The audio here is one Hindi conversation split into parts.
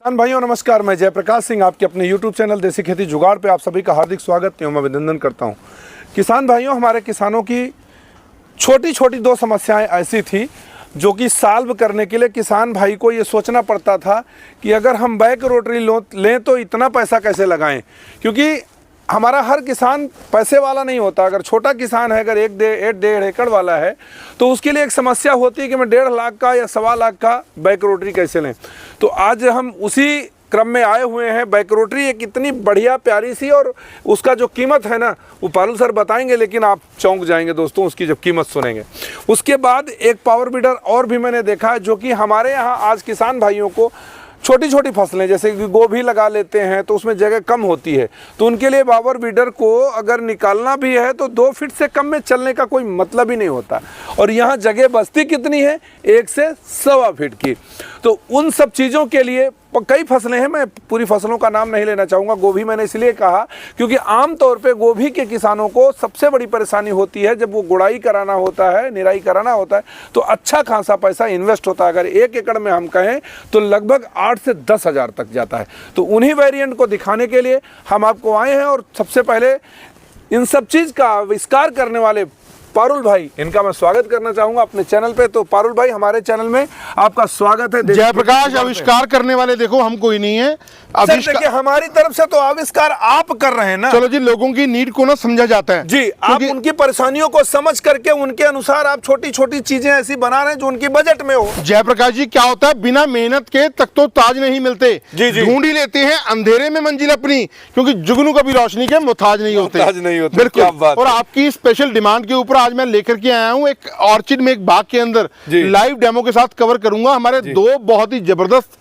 भाइयों नमस्कार, मैं जयप्रकाश सिंह आपके अपने YouTube चैनल देसी खेती जुगाड़ पे आप सभी का हार्दिक स्वागत एवं अभिनंदन करता हूं। किसान भाइयों, हमारे किसानों की छोटी छोटी दो समस्याएं ऐसी थी जो कि सॉल्व करने के लिए किसान भाई को ये सोचना पड़ता था कि अगर हम बैक रोटरी लें तो इतना पैसा कैसे लगाएं, क्योंकि हमारा हर किसान पैसे वाला नहीं होता। अगर छोटा किसान है, अगर एक डेढ़ एकड़ वाला है, तो उसके लिए एक समस्या होती है कि मैं 1.5 लाख का या 1.25 लाख का बैक रोटरी कैसे लें। तो आज हम उसी क्रम में आए हुए हैं। बैक रोटरी एक इतनी बढ़िया प्यारी सी, और उसका जो कीमत है ना, वो पारुल सर बताएंगे, लेकिन आप चौंक जाएंगे दोस्तों उसकी जब कीमत सुनेंगे। उसके बाद एक पावर बीडर और भी मैंने देखा है जो कि हमारे यहाँ आज किसान भाइयों को छोटी छोटी फसलें जैसे कि गोभी लगा लेते हैं तो उसमें जगह कम होती है, तो उनके लिए पावर बीडर को अगर निकालना भी है तो 2 फीट से कम में चलने का कोई मतलब ही नहीं होता। और यहाँ जगह बस्ती कितनी है, 1 से 1.25 फीट की। तो उन सब चीज़ों के लिए कई फसलें हैं, मैं पूरी फसलों का नाम नहीं लेना चाहूँगा। गोभी मैंने इसलिए कहा क्योंकि आम तौर पे गोभी के किसानों को सबसे बड़ी परेशानी होती है जब वो गुड़ाई कराना होता है, निराई कराना होता है, तो अच्छा खासा पैसा इन्वेस्ट होता है। अगर 1 एकड़ में हम कहें तो लगभग 8 से 10 हज़ार तक जाता है। तो उन्हीं वेरिएंट को दिखाने के लिए हम आपको आए हैं, और सबसे पहले इन सब चीज़ का आविष्कार करने वाले पारुल भाई, इनका मैं स्वागत करना चाहूंगा अपने चैनल पे। तो पारुल भाई, हमारे चैनल में आपका स्वागत है। जयप्रकाश, आविष्कार करने वाले देखो हम कोई नहीं है, देखिए हमारी तरफ से तो आविष्कार आप कर रहे हैं ना। चलो जी, लोगों की नीड को ना समझा जाता है जी, आप उनकी परेशानियों को समझ करके उनके अनुसार आप छोटी छोटी चीजें ऐसी बना रहे हैं जो उनकी बजट में हो। जयप्रकाश जी, क्या होता है, बिना मेहनत के तक तो ताज नहीं मिलते। ढूंढ ही लेते हैं अंधेरे में मंजिल अपनी, क्योंकि जुगनू कभी रोशनी के मोहताज नहीं होते। बिल्कुल। और आपकी स्पेशल डिमांड के ऊपर आज मैं लेकर के आया हूँ एक ऑर्चिड में एक बाग के अंदर लाइव डेमो के साथ कवर करूंगा हमारे 2 बहुत ही जबरदस्त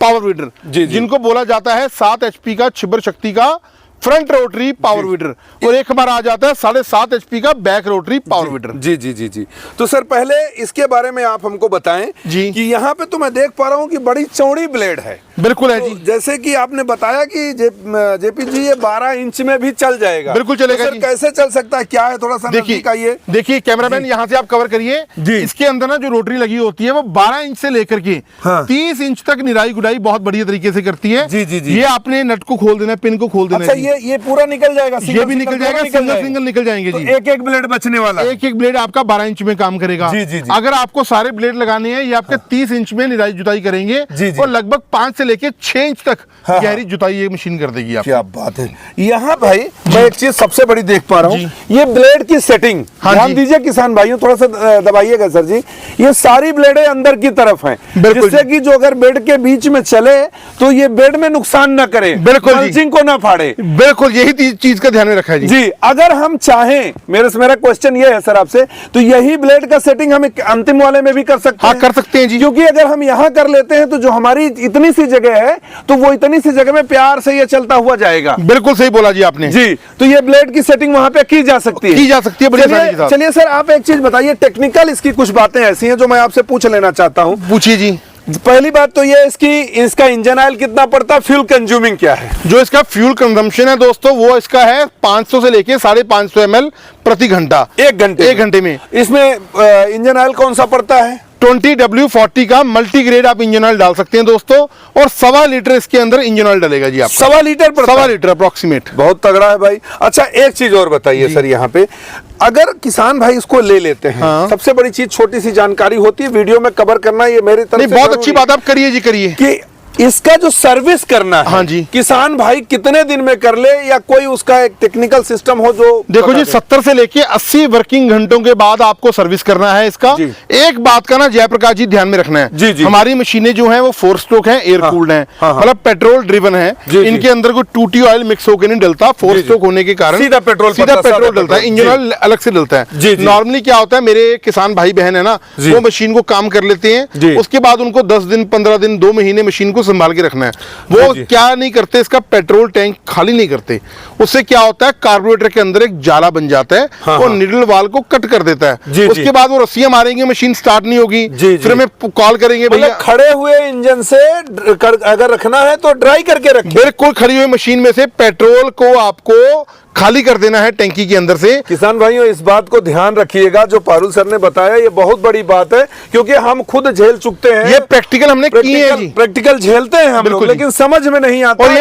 पावर वीडर, जिनको बोला जाता है 7 HP का छिबर शक्ति का फ्रंट रोटरी पावर वीडर, और एक हमारा आ जाता है 7.5 HP का बैक रोटरी पावर वीडर। जी। तो सर पहले इसके बारे में आप हमको बताएं जी कि यहाँ पे तो मैं देख पा रहा हूँ कि बड़ी चौड़ी ब्लेड है। बिल्कुल है तो जी, जैसे कि आपने बताया कि जेपी जी ये 12 इंच में भी चल जाएगा। बिल्कुल चलेगा। तो सर कैसे चल सकता है, क्या है, थोड़ा सा नजदीक आइए। देखिए कैमरामैन, यहाँ से आप कवर करिए। इसके अंदर ना जो रोटरी लगी होती है वो 12 इंच से लेकर के 30 इंच तक निराई गुड़ाई बहुत बढ़िया तरीके से करती है। जी। ये आपने नट को खोल देना है, पिन को खोल देना है। ये पूरा निकल जाएगा, ये भी निकल जाएगा, सिंगल निकल जाएंगे जी। एक ब्लेड बचने वाला, एक ब्लेड आपका 12 इंच में काम करेगा। जी। अगर आपको सारे ब्लेड लगाने हैं, ये आपके 30 इंच में निराई जुताई करेंगे और लगभग 5 से लेके 6 इंच तक गहरी जुताई ये मशीन कर देगी। क्या बात है। यहाँ भाई मैं एक चीज सबसे बड़ी देख पा रहा हूँ, ये ब्लेड की सेटिंग ध्यान दीजिए किसान भाइयों, थोड़ा सा दबाइएगा सर जी। ये सारी ब्लेडें अंदर की तरफ हैं, जिससे कि जो अगर बेड के बीच में चले तो ये बेड में नुकसान न करे, मल्चिंग को ना फाड़े। बिल्कुल, यही चीज का ध्यान में रखा है जी। अगर हम चाहें, मेरा क्वेश्चन ये है सर आपसे, तो यही ब्लेड का सेटिंग हम अंतिम वाले में भी कर सकते हैं। कर सकते हैं जी, क्योंकि अगर हम यहाँ कर लेते हैं तो जो हमारी इतनी सी जगह है, तो वो इतनी सी जगह में प्यार से ये चलता हुआ जाएगा। बिल्कुल सही बोला जी आपने। जी, तो ये ब्लेड की सेटिंग वहां पे की जा सकती है। चलिए सर, आप एक चीज बताइए, टेक्निकल इसकी कुछ बातें ऐसी हैं जो मैं आपसे पूछ लेना चाहता हूँ। पूछिए जी। पहली बात तो ये इसका इंजन ऑयल कितना पड़ता है, फ्यूल कंज्यूमिंग क्या है? जो इसका फ्यूल कंजम्पशन है दोस्तों, वो इसका है 500 से लेके 550 ml प्रति घंटा, 1 घंटे में। इसमें इंजन ऑयल कौन सा पड़ता है? 20W40 का मल्टी ग्रेड आप इंजन ऑयल डाल सकते हैं दोस्तों, और 1.25 लीटर इसके अंदर इंजन ऑयल डलेगा जी। आप 1.25 लीटर पर 1.25 लीटर अप्रोक्सीमेट, बहुत तगड़ा है भाई। अच्छा, एक चीज और बताइए सर, यहाँ पे अगर किसान भाई इसको ले लेते हैं, सबसे बड़ी चीज छोटी सी जानकारी होती है, वीडियो में कवर करना ये मेरी तरफ से बहुत अच्छी बात, आप करिए जी, करिए कि इसका जो सर्विस करना है, किसान भाई कितने दिन में कर ले, या कोई उसका एक टेक्निकल सिस्टम हो जो? देखो जी, 70 से लेके 80 वर्किंग घंटों के बाद आपको सर्विस करना है इसका। एक बात का ना जयप्रकाश जी ध्यान में रखना है, हमारी मशीनें जो हैं वो 4 स्ट्रोक हैं, एयर कूल्ड हैं, मतलब पेट्रोल ड्रिवन है। इनके अंदर कोई टूटी ऑयल मिक्स होकर नहीं डलता, 4 स्ट्रोक होने के कारण सीधा पेट्रोल डलता है, इंजन ऑयल अलग से डलता है। नॉर्मली क्या होता है, मेरे किसान भाई बहन है ना, वो मशीन को काम कर लेते हैं, उसके बाद उनको 10 दिन 15 दिन 2 महीने मशीन को संभाल के रखना है। वो क्या नहीं करते, इसका पेट्रोल टैंक खाली नहीं करते। उससे क्या होता है, कार्बोरेटर के अंदर एक जाला बन जाता है और निडल वाल को कट कर देता है। उसके बाद वो रस्सियां मारेंगे, मशीन स्टार्ट नहीं होगी, फिर हमें कॉल करेंगे, भैया खड़े हुए इंजन से अगर रखना है तो ड्राई करके रखें। बिल्कुल, खड़ी हुई मशीन में से पेट्रोल को आपको खाली कर देना है टैंकी के अंदर से। किसान भाइयों इस बात को ध्यान रखिएगा, जो पारुल सर ने बताया ये बहुत बड़ी बात है, क्योंकि हम खुद झेल चुकते हैं, ये प्रैक्टिकल हमने किए हैं जी, प्रैक्टिकल झेलते हैं हम लोग, लेकिन समझ में नहीं आता। और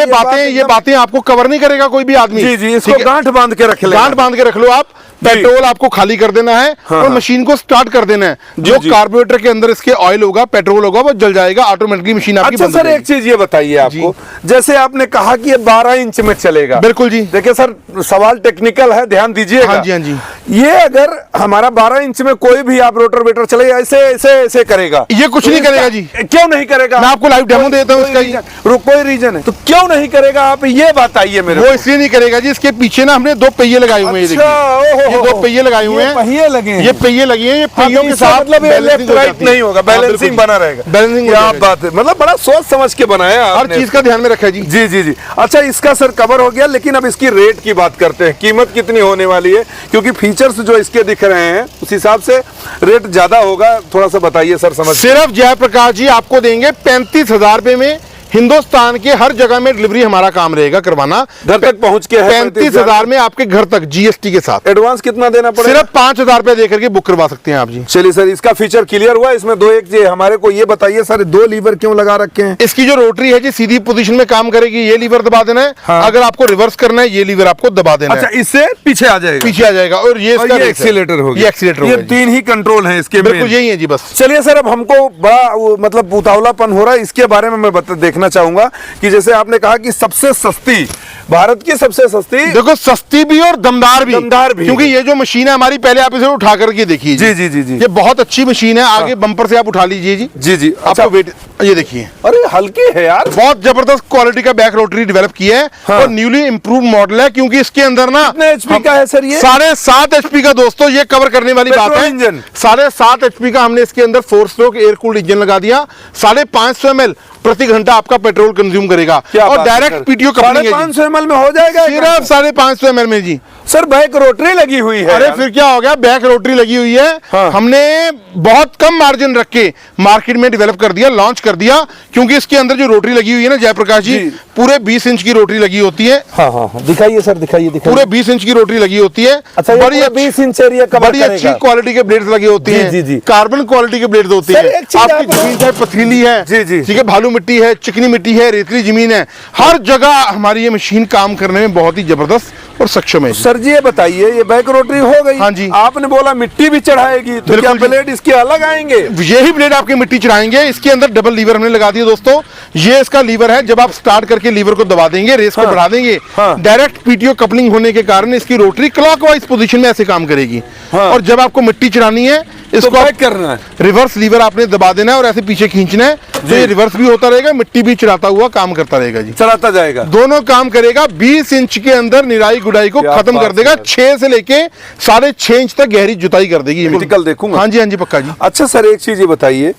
ये बातें आपको कवर नहीं करेगा कोई भी आदमी। जी जी, इसको गांठ बांध के रख ले, गांठ बांध के रख लो आप। पेट्रोल आपको खाली कर देना है और मशीन को स्टार्ट कर देना है। जो कार्बोरेटर के अंदर इसके ऑयल होगा, पेट्रोल होगा, वो जल जाएगा ऑटोमेटिकली, मशीन आपकी बंद हो जाएगी। सर एक चीज ये बताइए आपको, जैसे आपने कहा कि ये 12 इंच में चलेगा। बिल्कुल जी। देखिए सर, सवाल टेक्निकल है, ध्यान दीजिएगा। हाँ जी, हाँ जी। ये अगर हमारा 12 इंच में कोई भी आप रोटर चले ऐसे ऐसे ऐसे करेगा, ये कुछ नहीं करेगा जी। क्यों नहीं करेगा? मैं आपको लाइव डेमो देता हूँ इसका। कोई रीजन है तो क्यों नहीं करेगा, आप ये बताइए मेरे वो इसलिए नहीं करेगा जी, इसके पीछे ना हमने 2 पहिए लगाए हुए हैं। ये 2 पहिए लगाए हुए हैं, पहिए लगे हैं, ये पहिए लगे हैं। ये पहियों के साथ मतलब लेफ्ट राइट नहीं होगा, बैलेंसिंग बना रहेगा। बैलेंसिंग क्या बात है, मतलब बड़ा सोच समझ के बनाया, हर चीज का ध्यान में रखा जी। जी जी जी। अच्छा, इसका सर कवर हो गया, लेकिन अब इसकी रेट की बात करते हैं, कीमत कितनी होने वाली है, क्योंकि फीचर्स जो इसके दिख रहे हैं उस हिसाब से रेट ज्यादा होगा, थोड़ा सा बताइए सर समझ। सिर्फ जयप्रकाश जी आपको देंगे 35,000 रुपए में। हिंदुस्तान के हर जगह में डिलीवरी हमारा काम रहेगा करवाना, घर तक पहुंच के 35,000 में आपके घर तक जीएसटी के साथ। एडवांस कितना देना पड़ेगा? सिर्फ 5,000 रुपए देकर के बुक करवा सकते हैं आप जी। चलिए सर, इसका फीचर क्लियर हुआ। इसमें 2 हमारे को ये बताइए सर, 2 लीवर क्यों लगा रखे हैं? इसकी जो रोटरी है जी सीधी पोजीशन में काम करेगी, ये लीवर दबा देना है। हाँ। अगर आपको रिवर्स करना है, ये लीवर आपको दबा देना है। अच्छा, इससे पीछे आ जाएगा, पीछे आ जाएगा। और ये इसका एक्सीलेटर होगा, ये एक्सीलेटर ये 3 ही कंट्रोल हैं इसके, बिल्कुल यही है जी बस। चलिए सर, अब हमको बड़ा मतलब उतावलापन हो रहा है, इसके बारे में मैं देखना चाहूंगा कि जैसे आपने कहा कि सबसे सस्ती, भारत की सबसे सस्ती, देखो सस्ती भी और दमदार भी, क्योंकि ये जो मशीन है हमारी, पहले आप इसे उठा करके देखिए जी जी जी जी, ये बहुत अच्छी मशीन है। आगे बम्पर से आप उठा लीजिए जी। जी जी। आपको वेट, ये देखिए, अरे हल्की है यार, बहुत जबरदस्त क्वालिटी का बैक रोटरी डेवलप किया है। हाँ। और न्यूली इंप्रूव मॉडल है, क्योंकि इसके अंदर ना कितने एचपी का है सर ये? 7.5 HP का दोस्तों, ये कवर करने वाली बात है। इंजन 7.5 HP का हमने इसके अंदर 4 स्ट्रोक एयर कूल्ड इंजन लगा दिया। 550 ml प्रति घंटा आपका पेट्रोल कंज्यूम करेगा। और डायरेक्ट पीटीओ कपलिंग है। 550 ml में हो जाएगा, सिर्फ 550 ml में जी। सर बैक रोटरी लगी हुई है। अरे फिर क्या हो गया, बैक रोटरी लगी हुई है। हाँ। हमने बहुत कम मार्जिन रख के मार्केट में डेवलप कर दिया, लॉन्च कर दिया, क्योंकि इसके अंदर जो रोटरी लगी हुई है ना जयप्रकाश जी, पूरे 20 इंच की रोटरी लगी होती है। हाँ हाँ, दिखाइए सर, दिखाइए। पूरे 20 इंच की रोटरी लगी होती है। अच्छा, बड़ी 20 इंच एरिया कवर बड़ी अच्छी क्वालिटी के ब्लेड्स लगे होते हैं। जी जी, कार्बन क्वालिटी के ब्लेड्स होते हैं। आपकी जमीन चाहे पथरीली है, जी जी, ठीक है, भालू मिट्टी है, चिकनी मिट्टी है, रेतली जमीन है, हर जगह हमारी ये मशीन काम करने में बहुत ही जबरदस्त और सक्षम है। सर जी ये बताइए, ये बैक रोटरी हो गई, हाँ जी। आपने बोला मिट्टी भी चढ़ाएगी, तो क्या ब्लेड इसके अलग आएंगे? यही ब्लेड आपके मिट्टी चढ़ाएंगे। इसके अंदर डबल लीवर हमने लगा दिया दोस्तों। ये इसका लीवर है, जब आप स्टार्ट करके लीवर को दबा देंगे, रेस को बढ़ा देंगे, डायरेक्ट पीटीओ कपलिंग होने के कारण इसकी रोटरी क्लॉकवाइज पोजीशन में ऐसे काम करेगी। और जब आपको मिट्टी चढ़ानी है, इसको बैक करना है, रिवर्स लीवर आपने दबा देना है और ऐसे पीछे खींचना है, तो ये रिवर्स भी होता रहेगा, मिट्टी भी चढ़ाता हुआ काम करता रहेगा जी, चढ़ाता जाएगा, दोनों काम करेगा। 20 इंच के अंदर निराई गुड़ाई को खत्म कर देगा। 6 से लेके 6.5 इंच तक गहरी जुताई कर देगी। प्रैक्टिकल देखूंगा। हाँ जी, हाँ जी, पक्का जी। अच्छा सर, एक चीज ये बताइए,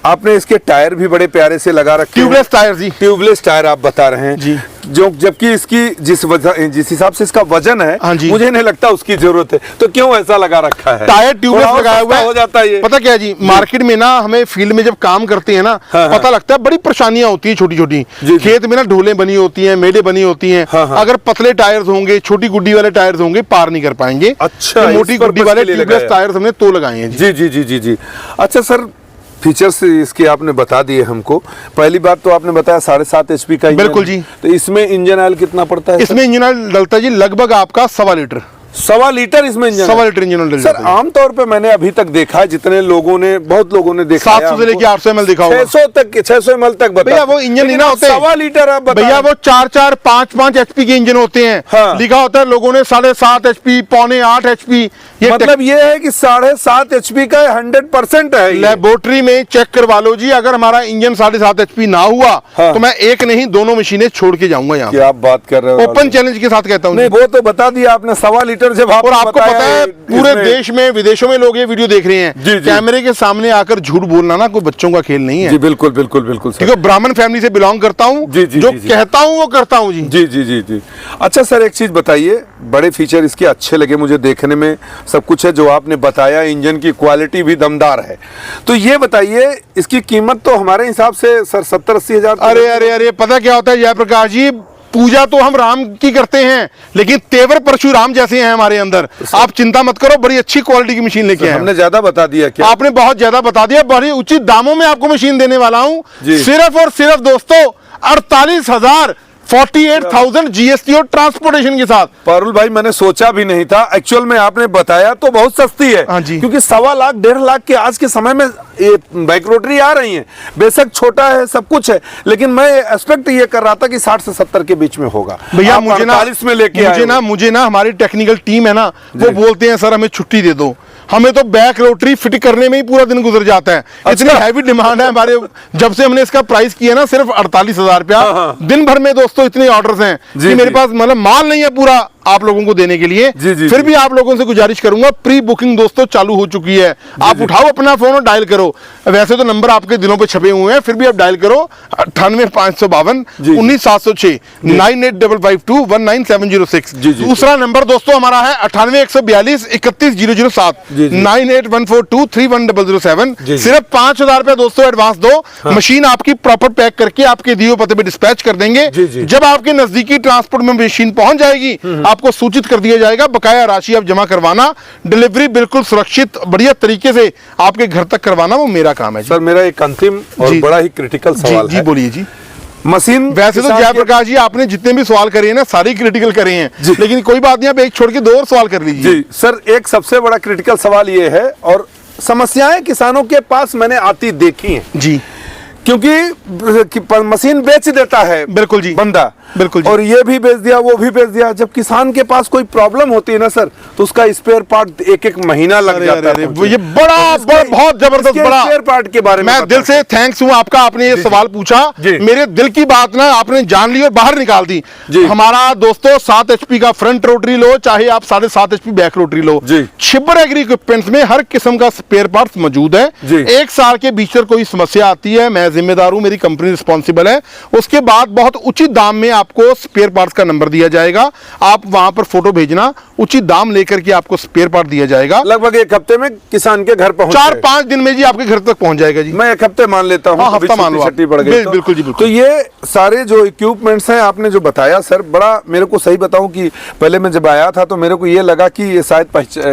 आपने इसके टायर भी बड़े प्यारे से लगा रखे हैं, ट्यूबलेस टायर जी, ट्यूबलेस टायर आप बता रहे हैं जी, जो जबकि इसकी जिस हिसाब से इसका वजन है, हाँ जी, मुझे नहीं लगता उसकी जरूरत है, तो क्यों ऐसा लगा रखा है? टायर ट्यूबलेस लगाया हुआ हो जाता है ये। पता क्या जी, मार्केट में ना हमें फील्ड में जब काम करते हैं ना, पता लगता है बड़ी परेशानियां होती है छोटी छोटी। खेत में ना ढोलें बनी होती हैं, मेढ़े बनी होती हैं, अगर पतले टायर्स होंगे, छोटी गुड्डी वाले टायर्स होंगे, पार नहीं कर पाएंगे। अच्छा, मोटी गुड्डी वाले ट्यूबलेस टायर्स हमने तो लगाए हैं जी जी जी जी जी। अच्छा सर, फीचर्स इसके आपने बता दिए हमको। पहली बात तो आपने बताया 7.5 HP का इंजन। बिल्कुल जी। तो इसमें इंजन ऑयल कितना पड़ता है? इसमें इंजन ऑयल डलता है जी लगभग आपका 1.25 लीटर। 1.25 लीटर इसमें engine? 1.25 litre engine oil. Sir आमतौर पे मैंने अभी तक देखा है, जितने लोगों ने, बहुत लोगों ने देखा 700 से लेके 800 ml दिखा होगा, 600 ml तक बता। भैया वो इंजन नहीं ना होते 1.25 लीटर आप बता। भैया वो 4-4, 5-5 HP के इंजन होते हैं। हाँ। लिखा होता है लोगों ने 7.5 HP, 7.25 HP। ये मतलब ये है कि 7.5 HP का 100% है। लेबोरेटरी में चेक करवा लो जी, अगर हमारा इंजन 7.5 HP ना हुआ, तो मैं एक नहीं दोनों मशीनें छोड़ के जाऊंगा यहाँ। क्या आप बात कर रहे हो? ओपन चैलेंज के साथ कहता हूँ। नहीं, वो तो बता दिया आपने 1.25 लीटर। जब और आपको पता है पूरे देश में, विदेशों में लोग ये वीडियो देख रहे हैं। कैमरे के सामने आकर झूठ बोलना ना कोई बच्चों का खेल नहीं है जी। बिल्कुल बिल्कुल बिल्कुल। ठीक है, ब्राह्मण फैमिली से बिलोंग करता हूँ, जो कहता हूँ वो करता हूँ जी। जी जी जी जी। अच्छा सर, एक चीज बताइए, बड़े फीचर इसके अच्छे लगे मुझे देखने में, सब कुछ है जो आपने बताया, इंजन की क्वालिटी भी दमदार है। तो ये बताइए, इसकी कीमत तो हमारे हिसाब से सर 70-80 हजार। अरे अरे अरे, पता क्या होता है जयप्रकाश जी, पूजा तो हम राम की करते हैं, लेकिन तेवर परशुराम जैसे हैं हमारे अंदर। आप चिंता मत करो, बड़ी अच्छी क्वालिटी की मशीन लेके आए। हमने ज्यादा बता दिया क्या? आपने बहुत ज्यादा बता दिया। बड़ी उचित दामों में आपको मशीन देने वाला हूं, सिर्फ और सिर्फ दोस्तों 48,000 48,000 जीएसटी और ट्रांसपोर्टेशन के साथ। पारुल भाई मैंने सोचा भी नहीं था, एक्चुअल में आपने बताया तो बहुत सस्ती है। हाँ जी। क्योंकि 1.25 लाख 1.5 लाख के आज के समय में ये बाइक रोटरी आ रही है, बेशक छोटा है सब कुछ है, लेकिन मैं एक्सपेक्ट ये कर रहा था कि 60 से 70 के बीच में होगा। भैया आप मुझे 48 में लेके मुझे ना हमारी टेक्निकल टीम है ना, वो बोलते हैं सर हमें छुट्टी दे दो, हमें तो बैक रोटरी फिट करने में ही पूरा दिन गुजर जाता है। इतनी हैवी डिमांड है हमारे। जब से हमने इसका प्राइस किया ना सिर्फ 48,000 रुपया, दिन भर में दोस्तों इतने ऑर्डर्स हैं कि मेरे पास मतलब माल नहीं है पूरा आप लोगों को देने के लिए। फिर भी आप लोगों से गुजारिश करूंगा, प्री बुकिंग दोस्तों चालू हो चुकी है। आप उठाओ अपना फोन और डायल करो। वैसे तो नंबर आपके दिलों पे छपे हुए हैं, फिर भी आप डायल करो 98,552 19,706 98,552 दूसरा नंबर दोस्तों हमारा है 98,142 31,007 98,142 31,007। सिर्फ 5,000 रुपए दोस्तों एडवांस दो, मशीन आपकी प्रॉपर पैक करके आपके दिए पते पे डिस्पैच कर देंगे। जब आपके नजदीकी ट्रांसपोर्ट में मशीन पहुंच जाएगी, आपको सूचित कर दिया जाएगा, बकाया राशि आप जमा करवाना, डिलीवरी बिल्कुल सुरक्षित बढ़िया तरीके से आपके घर तक करवाना वो मेरा काम है। सर मेरा एक अंतिम और बड़ा ही क्रिटिकल सवाल है। बोलिए जी। मशीन वैसे तो जयप्रकाश जी आपने जितने भी सवाल करे हैं ना सारे क्रिटिकल करे हैं, लेकिन कोई बात नहीं, आप एक छोड़ के 2 और सवाल कर लीजिए। जी सर, एक सबसे बड़ा क्रिटिकल सवाल ये है, और समस्याएं किसानों के पास मैंने आती देखी हैं जी, क्योंकि मशीन बेच देता है बिल्कुल जी बंदा, बिल्कुल जी। और ये भी बेच दिया वो भी बेच दिया। जब किसान के पास कोई प्रॉब्लम होती है ना सर, तो उसका स्पेयर पार्ट एक महीना लग जाता है। ये बहुत जबरदस्त बड़ा स्पेयर पार्ट के बारे में मैं दिल से थैंक्स हूं आपका, आपने ये सवाल पूछा, मेरे दिल की बात ना आपने जान ली और बाहर निकाल दी। हमारा दोस्तों 7 HP का फ्रंट रोटरी लो, चाहे आप 7.5 HP बैक रोटरी लो, छिब्बर एग्री इक्विपमेंट्स में हर किस्म का स्पेयर पार्ट मौजूद है। 1 साल के भीतर कोई समस्या आती है, मैं जिम्मेदार हूं, मेरी कंपनी रिस्पॉन्सिबल है। उसके बाद बहुत उचित दाम में आपको स्पेयर पार्ट्स का नंबर दिया जाएगा, आप वहां पर फोटो भेजना, उचित दाम लेकर के आपको स्पेयर पार्ट दिया जाएगा। लगभग 1 हफ्ते में किसान के घर पहुंच 4-5 दिन में जी आपके घर तक पहुंच जाएगा जी। मैं 1 हफ्ते मान लेता हूं, हफ्ता मान लो, बिल्कुल जी बिल्कुल। तो ये सारे जो इक्विपमेंट्स हैं आपने जो बताया सर, बड़ा मेरे को सही बताऊं कि पहले मैं जब आया था तो मेरे को ये लगा कि ये शायद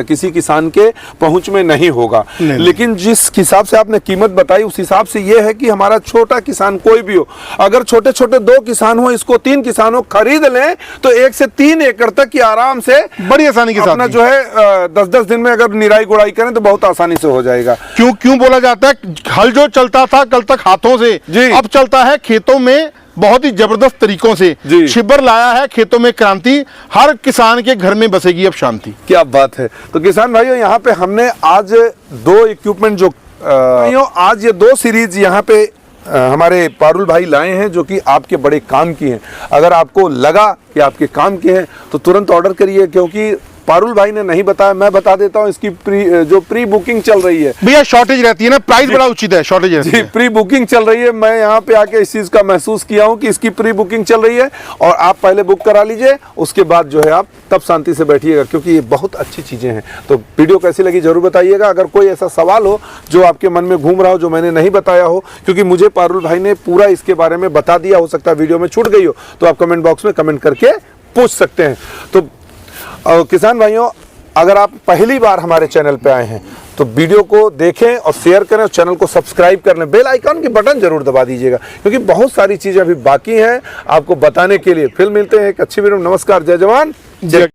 किसी किसान के पहुंच में नहीं होगा, लेकिन जिस हिसाब से आपने कीमत बताई उस हिसाब से ये है कि हमारा छोटा किसान कोई भी हो, अगर छोटे छोटे 2 किसान हो, इसको 3 किसानों खरीद लें तो 1 से 3 एकड़ तक की आराम से बड़ी आसानी के साथ अपना जो है 10-10 दिन में अगर निराई गुड़ाई करें तो बहुत आसानी से हो जाएगा। क्यों बोला जाता है हल जो चलता था कल तक हाथों से, अब चलता है खेतों में बहुत ही जबरदस्त तरीकों से। छिब्बर लाया है खेतों में क्रांति, हर किसान के घर में बसेगी अब शांति। क्या बात है। तो किसान भाइयों, यहाँ पे हमने आज 2 इक्विपमेंट जो आज ये 2 सीरीज यहाँ पे हमारे पारुल भाई लाए हैं जो कि आपके बड़े काम की हैं। अगर आपको लगा कि आपके काम के हैं तो तुरंत ऑर्डर करिए, क्योंकि पारुल भाई ने नहीं बताया, मैं बता देता हूं, इसकी प्री बुकिंग चल रही है। भैया शॉर्टेज रहती है ना, प्राइस बड़ा उचित है, शॉर्टेज रहती है। प्री बुकिंग चल रही है, मैं यहाँ पे आके इस चीज का महसूस किया हूँ कि इसकी प्री बुकिंग चल रही है, और आप पहले बुक करा लीजिए, उसके बाद जो है आप तब शांति से बैठिएगा, क्योंकि ये बहुत अच्छी चीजें हैं। तो वीडियो कैसी लगी जरूर बताइएगा। अगर कोई ऐसा सवाल हो जो आपके मन में घूम रहा हो, जो मैंने नहीं बताया हो, क्योंकि मुझे पारुल भाई ने पूरा इसके बारे में बता दिया, हो सकता है वीडियो में छूट गई हो, तो आप कमेंट बॉक्स में कमेंट करके पूछ सकते हैं। तो किसान भाइयों, अगर आप पहली बार हमारे चैनल पे आए हैं तो वीडियो को देखें और शेयर करें और चैनल को सब्सक्राइब कर लें, बेल आइकन की बटन जरूर दबा दीजिएगा, क्योंकि बहुत सारी चीजें अभी बाकी हैं आपको बताने के लिए। फिर मिलते हैं एक अच्छी वीडियो में। नमस्कार, जय जवान जय